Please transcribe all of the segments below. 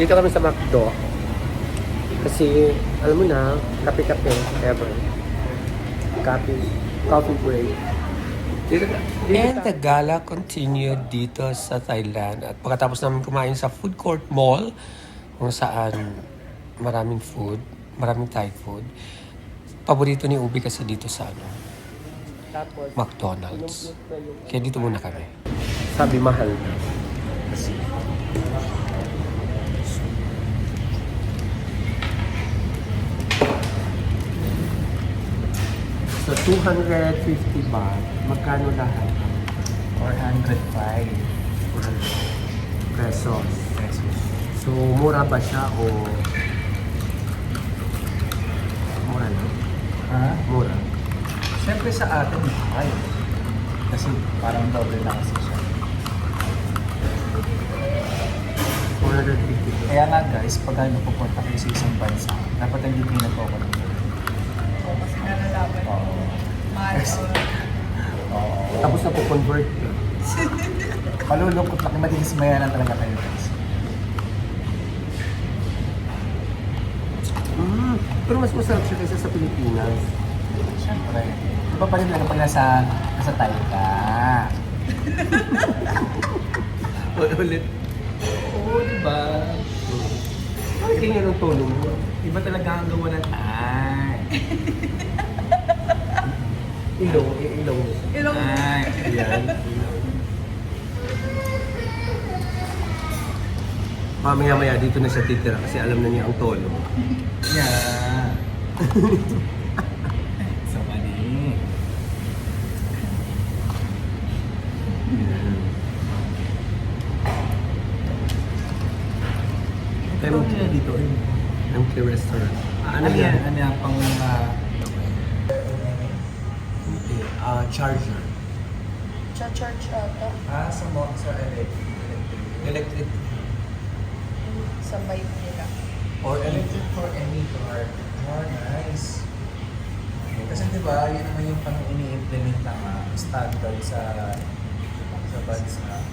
Dito kami sa McDo. Kasi, alam mo na, kape-kape, ever. Coffee break. And the gala continued dito sa Thailand. At pagkatapos namin kumain sa food court mall, kung saan maraming food, maraming Thai food. Paborito ni Ubi kasi dito sa McDonald's. Kaya dito muna kami. Sabi mahal na. Kasi so 250 baht. Magkano lahat? 405 Pesos. pesos. So mura ba siya o mura lang? Ha? Mura. Siyempre sa atin, mahal. Kasi parang doble na kasi siya. 450. Kaya nga guys, pag pupunta kayo sa isang bansa, dapat ang Pilipino po ako dito. Kasi nalalaman ko. Oo. Mahal ko. Oo. Tapos na po-convert ka. Malulungkot lang, matigas mayanan talaga kayo guys. Pero mas masarap siya kaysa sa Pilipinas. Siyempre. Iba pa rin lang pag nasa Thai ka. Ulit. Oo, diba? Ay, tingnan ang tono mo. Iba talaga ang gawa ng Thai. Ilong, ilong. Ilong Ay, Yan. Mamaya-maya dito na siya titira kasi alam na niya ang tono. yeah. So funny. Pero nila dito eh. MK Restaurant. Ano yan? Ano yan? Pang Charger. cha-charge ata sa electric sa bike nila. or electric for any car. Oh, nice. Kasi di ba, yun naman yung pang ini-implement na standard sa bansa.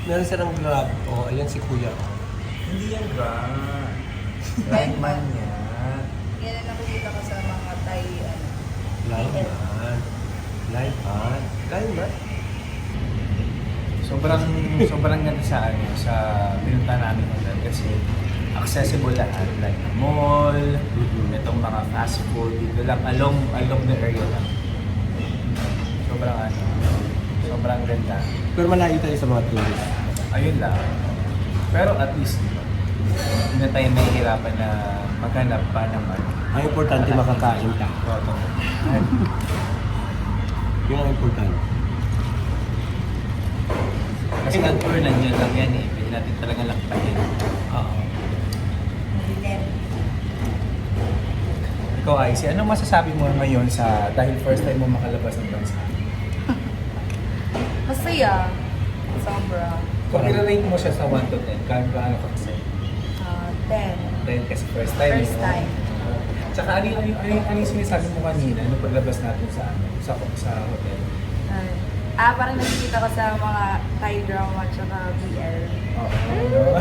Meron silang Grab. Oh, ayan si Kuya. Hindi yan ba? Lineman yan. Yan ang nakikita ko sa mga Thai, Lineman. Lineman. Lineman? Sobrang ganda sa sa pinunta namin hotel kasi accessible lahat like mall, itong mga fast food dito lang along the area lang. Sobrang ganda. Pero malayo tayo sa mga tourist. Ayun lang. Pero at least hindi na tayo mahihirapan na maghanap pa naman. Ang importante makakain ka. Yun ang importante. Kasi ang tour nandiyan lang yan eh. Pwede natin talaga lakbayin. Oo. Madilim. Ikaw, Icy, ano masasabi mo ngayon dahil first time mo makalabas ng bansa? Masaya. Sobra. Kung i-rate mo siya sa 1 to 10, gaano ka kasi? 10. 10 kasi first time. First no? time. Tsaka ano yung sinasabi mo kanina nung paglabas natin sa hotel? Parang nakikita ko sa mga Thai drama tsaka BL. Oo.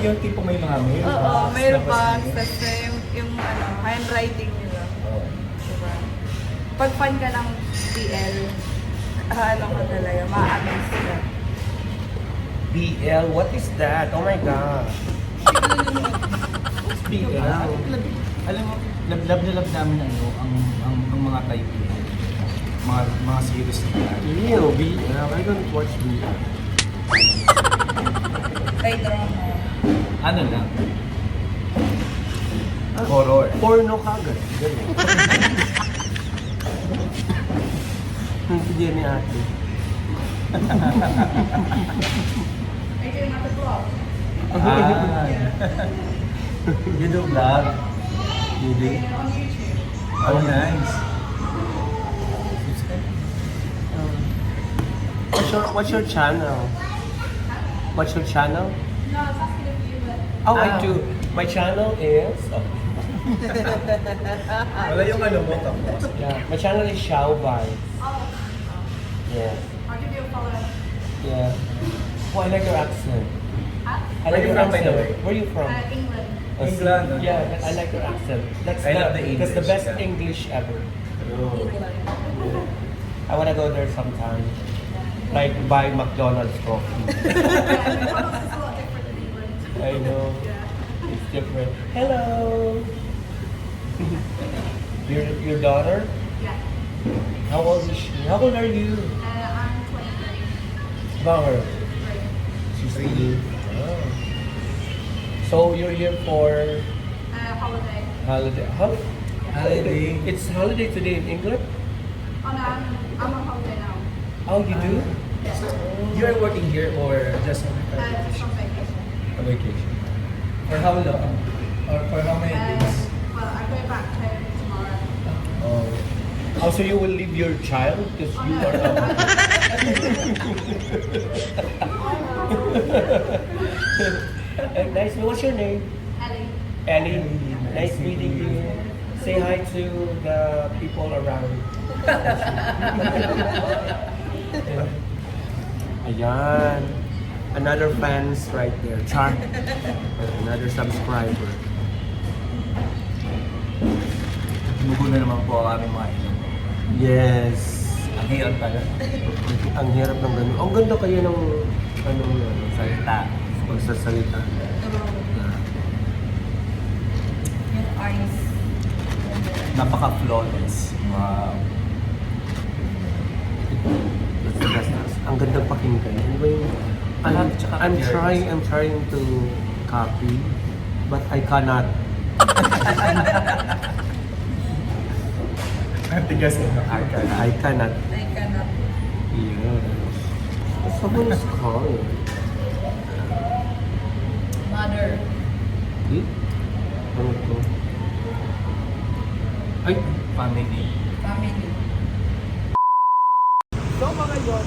yung tipo may mga mailbox. Oo, mailbox. tapos Tapos yung handwriting nila. Oo. Diba? Pag fan ka ng BL, ano ka talaga, ma-amaze ka. BL, what is that? Oh my God. BL. Alam mo, love na love namin ang mga Thai BL. Mga series na Ew, BL. I don't watch BL. Thai drama. ano lang? Horror. Porno kagad. Ganun. Hindi ni ate. Ay, kayo nata-vlog. You do vlog? Hindi. On YouTube. Oh, nice. What's your channel? What's your channel? No, it's asking if you would. Oh, I do. My channel is... Oh, Wala yung ano mo tapos. yeah. My channel is Xiao Bai. Oh, Yeah. I'll give you a follow. Yeah. Oh, I like your accent. I like your accent. Where are you from? England. England. Yeah, I like your accent. I love the That's the English, best yeah. English ever. England. I wanna go there sometime. Like buy McDonald's coffee. Yeah, McDonald's is a lot different in England. I know. Yeah. It's different. Hello. Your daughter? Yeah. How old is she? How old are you? I'm 23. About her. Right. She's 3. Oh. So you're here for Holiday. holiday? Holiday. It's holiday today in England? Oh no, I'm on holiday now. Oh, you do? Yeah. You're working here or just on Just on vacation. A vacation. For how long? Or for how many days? Well, I go back home tomorrow. Oh. Oh, so you will leave your child because Oh, you no. are nice. What's your name? Ellie. Ellie. Nice meeting you. Say hi to the people around. Ayan. Another fans right there. Char. Another subscriber. Tumugo na naman po ang aming mga ilong. Yes. Ang hirap pala. Ang hirap ng ganun. Ang ganda kaya ng ano, Salita. pagsasalita. Yung eyes. Napaka-flawless. Wow. That's the best. Ang gandang pakinggan. Ano ba yung... Tsaka I'm clear. trying to copy, but I cannot. Ang tigas ng arka. I cannot. I cannot. Yes. Someone is calling. Mother. Hmm? Ano to? Ay! Family. Family. So mga yun,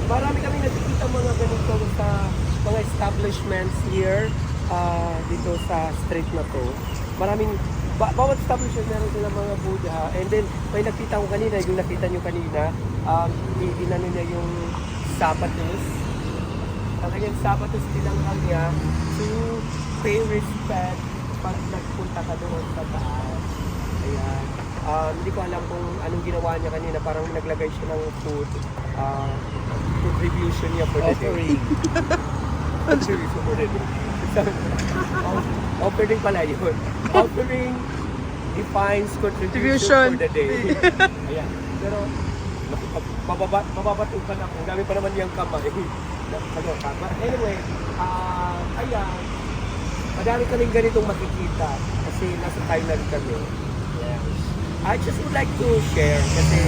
marami kami nakikita mga ganito sa mga establishments here dito sa street na to. Maraming, bawat establishment meron sila mga Buddha. And then, may nakita ko kanina, yung nakita nyo kanina, inano niya yung sapatos. Talagang sapatos tinanggal niya to pay respect pag nagpunta ka doon sa taas. Ayan. Hindi ko alam kung anong ginawa niya kanina. Parang naglagay siya ng food contribution niya for the day. Contribution for the day. Offering pala yun. Offering defines contribution for the day. Ayan. Pero mababatukan ako. Dami pa naman niyang kamay. Anyway, ayan. Madami kaming ganitong makikita kasi nasa Thailand kami. Yeah. I just would like to share kasi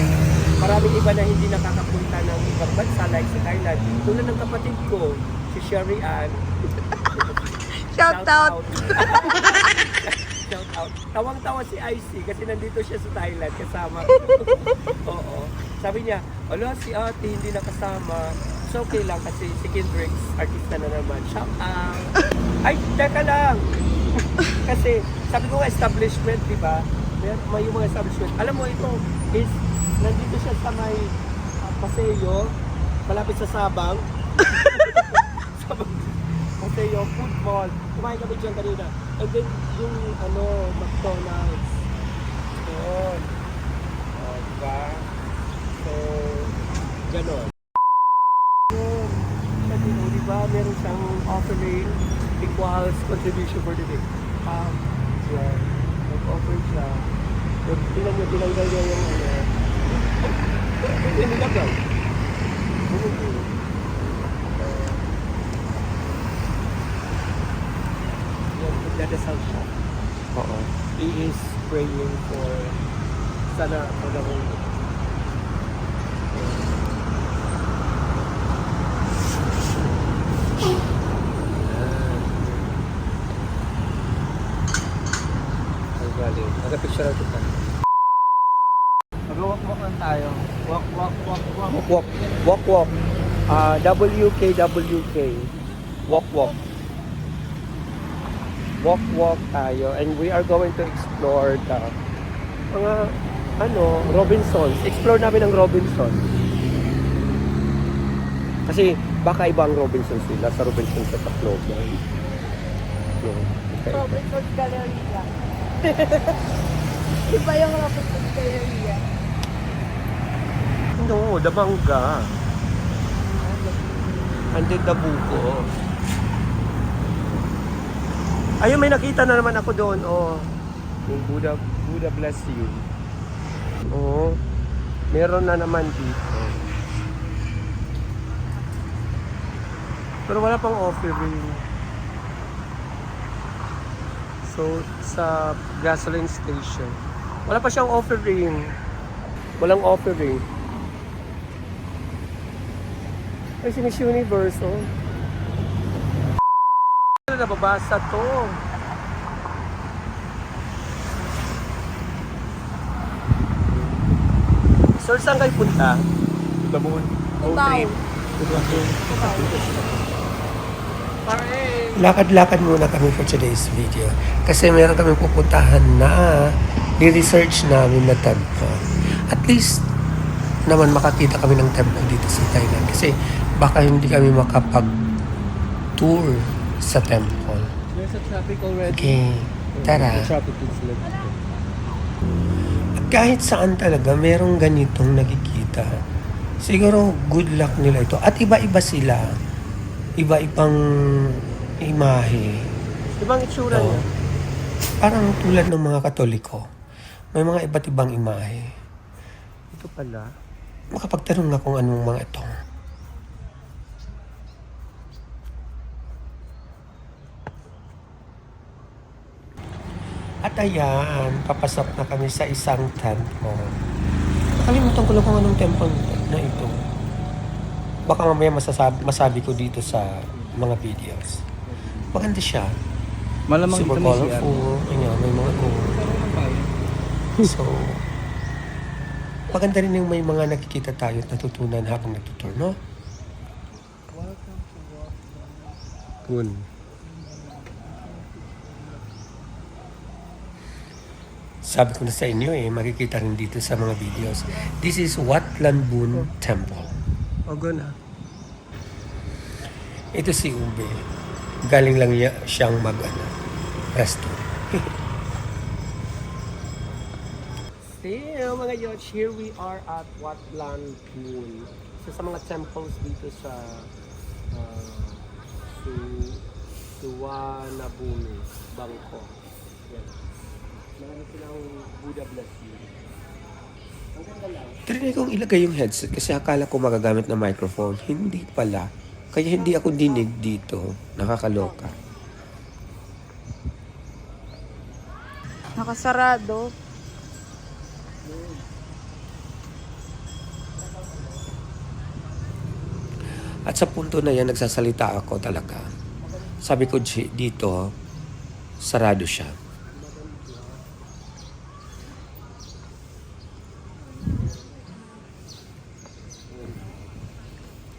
maraming iba na hindi nakakapunta ng ibang bansa like sa Thailand. Tulad ng kapatid ko, si Sherry Ann. Shout out! Shout out. Tawang-tawa si IC kasi nandito siya sa Thailand kasama. Oo. Sabi niya, ala si ate hindi nakasama. So okay lang kasi si Kendrix, artista na naman. Shout out! Ay, teka lang! Kasi sabi ko nga establishment, di ba? May yung mga establishment. Alam mo, ito is, nandito siya sa may Paseo, malapit sa Sabang. Paseo, food mall. Kumain kami dyan kanina. And then, yung McDonald's. Yun. Diba? So, ganon. Yun. Kasi, diba, meron siyang offering equals contribution for the day. Yeah. Nag-offer siya. Tingnan niyo, tinanggal niya yung hindi nilagaw. Yan, nagdadasal siya. Oo. He is praying for sana magawin. Nag-picture out kita. Mag-walk-walk lang tayo. Walk. Walk. WKWK. Walk. Walk tayo. And we are going to explore the mga Robinsons. Explore namin ang Robinson. Kasi Baka iba ang Robinsons nila sa Robinsons sa Tacloban. No. Okay. Robinson's Galleria. Iba yung Robinson's Galleria. No, the mangga. And then the buko. Ayun, may nakita na naman ako doon. Oh, yung Buddha bless you. Oh, meron na naman dito. Pero wala pang offering. So, sa gasoline station. Wala pa siyang offering. Walang offering. Ay, si Miss Universe, oh. Nababasa to. Sir, saan kayo punta? Tabon. Cubao. Lakad-lakad muna kami for today's video. Kasi meron kami pupuntahan na ni-research namin na temple. At least naman makakita kami ng temple dito sa Thailand. Kasi baka hindi kami makapag-tour sa temple. There's a traffic already. Okay, tara. The traffic is like... At kahit saan talaga merong ganitong nakikita. Siguro good luck nila ito. At iba-iba sila. Iba-ibang imahe. Ibang itsura niya. Parang tulad ng mga Katoliko. May mga iba't ibang imahe. Ito pala. Makapagtanong na kung anong mga ito. At ayan, papasok na kami sa isang temple. Nakalimutan ko lang kung anong temple na ito. Baka mamaya masabi ko dito sa mga videos. Maganda siya. Malamang Super ito may CR. colorful. Ayan, may mga So, maganda rin yung may mga nakikita tayo at natutunan habang nagtutur, no? Good. Sabi ko na sa inyo makikita rin dito sa mga videos. This is Wat Lan Bun Temple. O, na. Ito si Ube. Galing lang siyang resto. So, mga yoch, here we are at Wat Lan Bun. So, sa mga temples dito sa Suvarnabhumi, Bangkok. Yan. Marami silang Buddha bless you. Ang ganda lang. Trinay kong ilagay yung headset kasi akala ko magagamit na microphone. Hindi pala. Kaya hindi ako dinig dito. Nakakaloka. Nakasarado. At sa punto na yan, nagsasalita ako talaga. Sabi ko dito, sarado siya.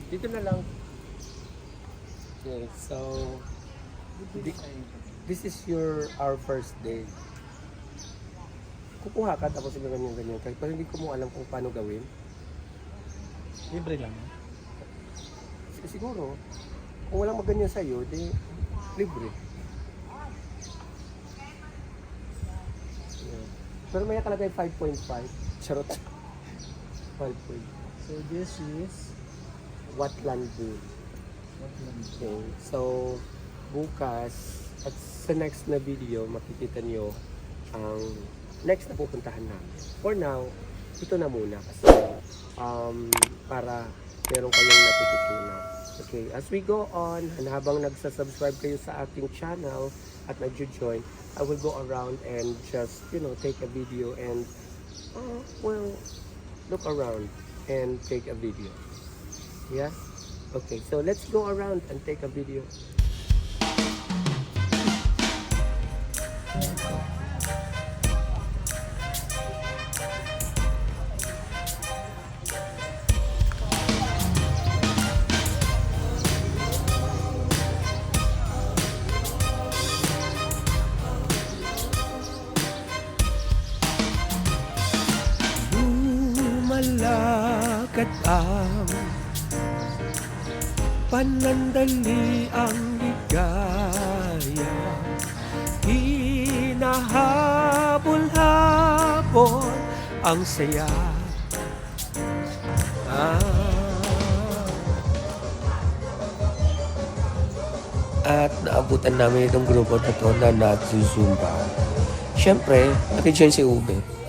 Dito na lang. Okay, so this is our first day. Kukuha ka tapos ganyan. Pero hindi ko mo alam kung paano gawin. Libre lang. Siguro, kung walang maganyan sa'yo, di libre. Yeah. Pero may nakalagay 5.5. Charot. 5.5. So this is Wat Lan Bun. Okay. So, bukas at sa next na video, makikita nyo ang next na pupuntahan namin. For now, ito na muna kasi para meron kayong natututunan. Okay, as we go on, and habang nagsasubscribe kayo sa ating channel at nag-join, I will go around and just, take a video and, look around and take a video. Yeah? Okay, so let's go around and take a video. Lumalakad ang Panandali ang ligaya, hinahabol-habol ang saya. At naabutan namin itong grupo na to na nagsusumba. Siyempre, nakijoin si Ube.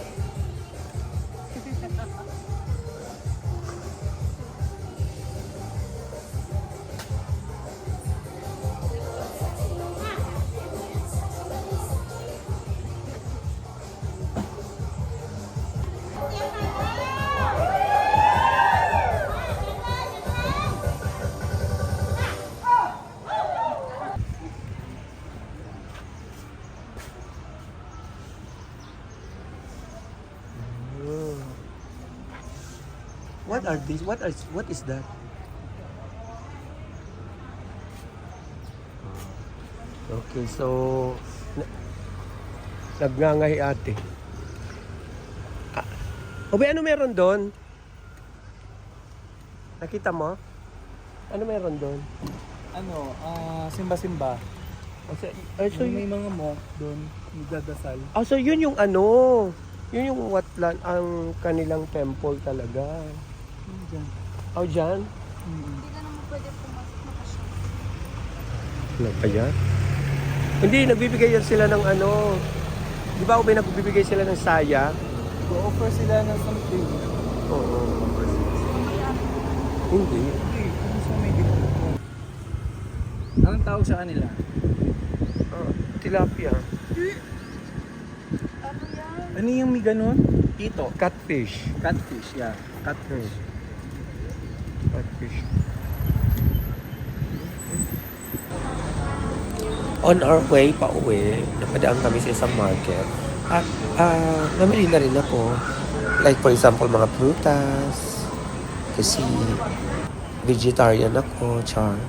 What are these? What is that? Okay, so nagngangahi ate. Obe, ano meron doon? Nakita mo? Ano meron doon? Simba-simba. So, May mga monk doon, nagdadasal. so yun yung ano, yun yung Watlan, ang kanilang temple talaga. Diyan. Oh, dyan? Hindi ka naman pwede pumasok na pa siya. Ano pa yan? Hindi, nagbibigay yan sila ng ano. Di ba, Ube, nagbibigay sila ng saya? Go-offer sila ng something. Oo. Hindi. Ano sa may dito? Anong tawag sa kanila? Tilapia. Ano yan? Ano yung may ganun? Tito. Catfish. Catfish, yeah. Catfish. Catfish. On our way pa uwi, napadaan kami sa isang market. At namili na rin ako. Like for example, mga prutas. Kasi vegetarian ako, char.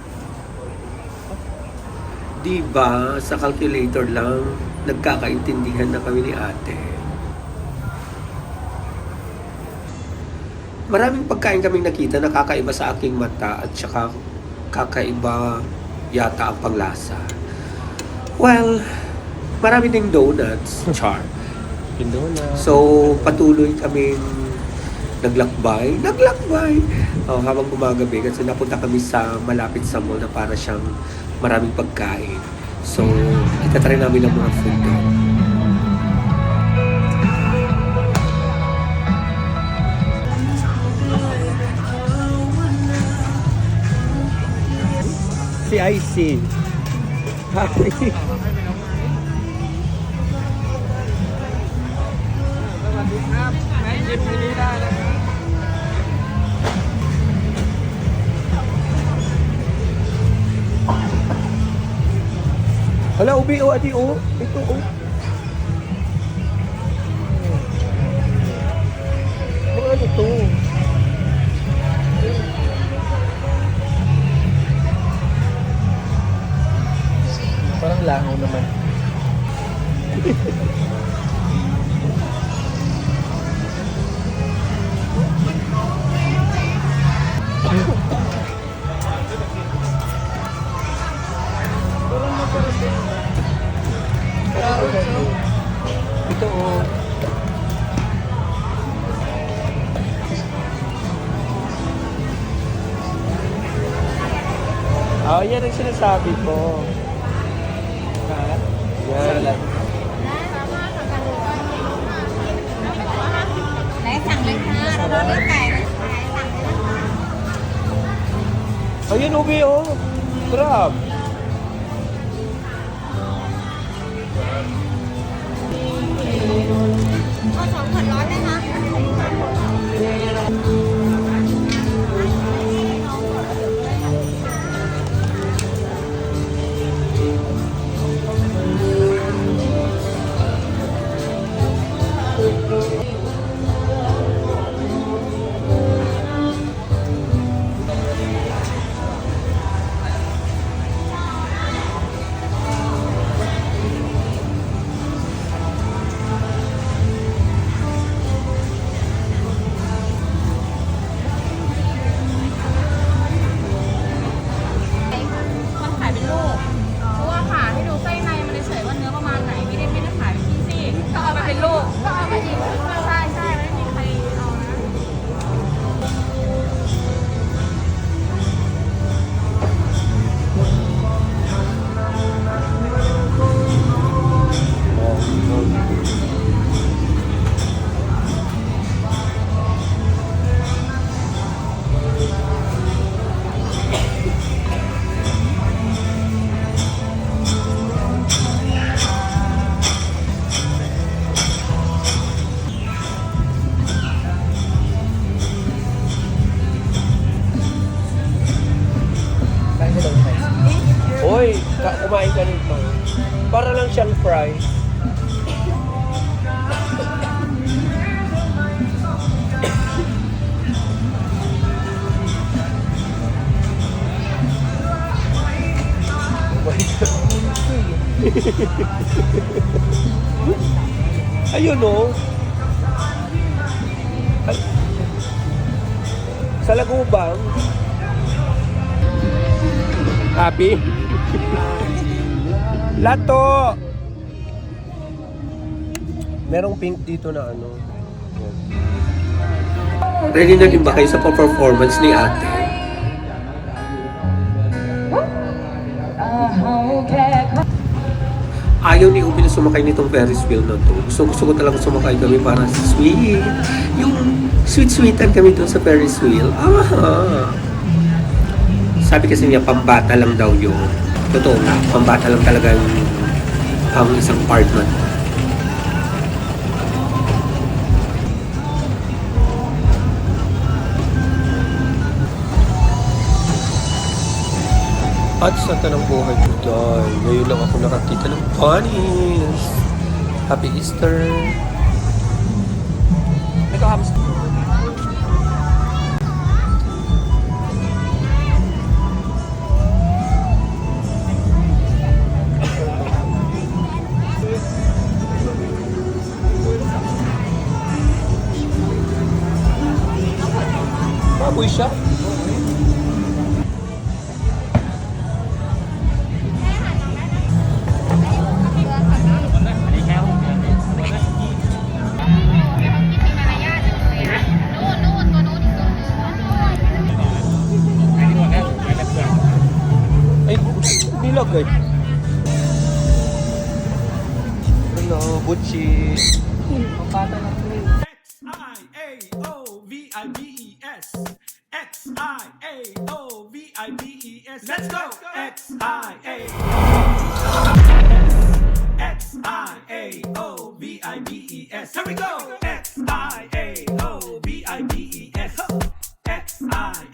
Diba, sa calculator lang, nagkakaintindihan na kami ni ate. Maraming pagkain kaming nakita na kakaiba sa aking mata at saka kakaiba yata ang panglasa. Well, marami ding donuts, char. Yung donuts. So, patuloy kaming naglakbay. Habang gumagabi kasi napunta kami sa malapit sa mall na para siyang maraming pagkain. So, itatry namin ang mga food doon. Si IC. Hi. Hala, Ubi, adi, ito, ano to? Parang langaw naman. Ito, yan ang sinasabi ko. Yan. Lấy thằng lên ha, rồi nó lấy cày đấy. Ayun, Ubi, crab. Có sống thật nói đấy hả? kumain ka nito. Para lang siyang fries. Ayun oh. Sa Lagubang. Happy? Lato! Merong pink dito na ano. Ready na din ba kayo sa performance ni ate? Ayaw ni Ubi na sumakay nitong Ferris wheel na to. Gusto ko talagang sumakay kami para sweet. Yung sweet-sweetan kami doon sa Ferris wheel. Sabi kasi niya, pambata lang daw yun. Totoo nga, pambata lang talaga ang isang part na to. At sa tanang buhay ko dahil ngayon lang ako nakakita ng bunnies. Happy Easter! Ito, hamster. Baboy siya. Ay, nilag eh. Hello, Butchie. Pambata na po. X-I-A-O-V-I-B-E-S. X-I-A-O-V-I-B-E-S. Let's go! X-I-A-O-V-I-B-E-S. Here we go! X-I-A-O-V-I-B-E-S. X-I-A